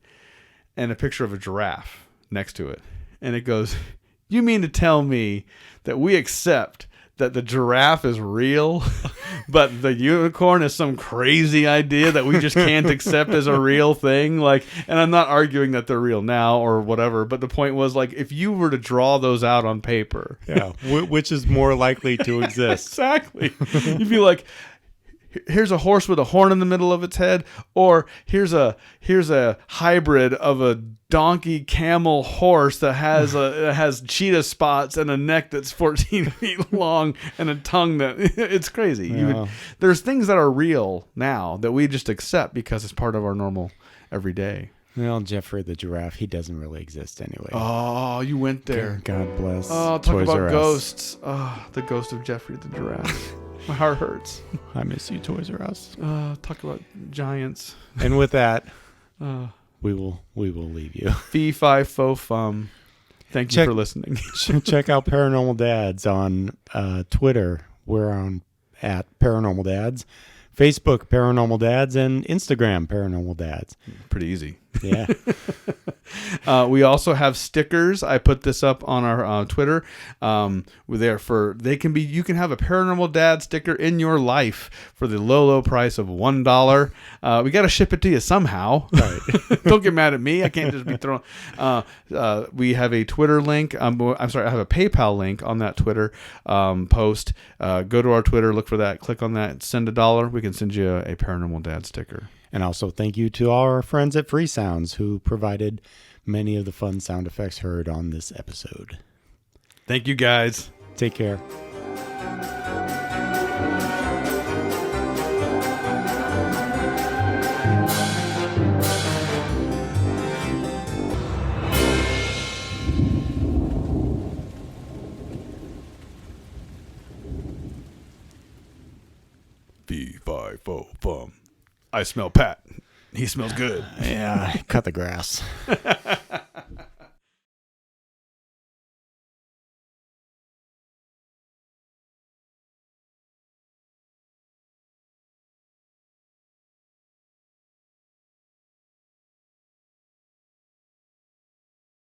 and a picture of a giraffe next to it. And it goes, you mean to tell me that we accept that the giraffe is real, but the unicorn is some crazy idea that we just can't accept as a real thing? Like, and I'm not arguing that they're real now or whatever, but the point was, like, if you were to draw those out on paper. Yeah, which is more likely to exist. Exactly. You'd be like, here's a horse with a horn in the middle of its head, or here's a hybrid of a donkey camel horse that has cheetah spots and a neck that's 14 feet long and a tongue that it's crazy. Yeah. There's things that are real now that we just accept because it's part of our normal everyday. Well, Jeffrey the giraffe, he doesn't really exist anyway. Oh, you went there. God bless. Oh, talk Toys about R Us. ghosts. Oh, the ghost of Jeffrey the giraffe. My heart hurts. I miss you, Toys R Us. Talk about giants. And with that, we will leave you. Fee, fi, fo, fum. Thank you for listening. Check out Paranormal Dads on Twitter. We're on at Paranormal Dads. Facebook, Paranormal Dads, and Instagram, Paranormal Dads. Pretty easy. Yeah. We also have stickers. I put this up on our Twitter. You can have a Paranormal Dad sticker in your life for the low price of $1. We got to ship it to you somehow. Right. Don't get mad at me. I can't just be throwing. We have a Twitter link. I'm sorry. I have a PayPal link on that Twitter post. Go to our Twitter, look for that, click on that, send $1. We can send you a Paranormal Dad sticker. And also thank you to our friends at Free Sounds who provided many of the fun sound effects heard on this episode. Thank you, guys. Take care. Fee-fi-fo-fum. I smell Pat. He smells good. Yeah, cut the grass.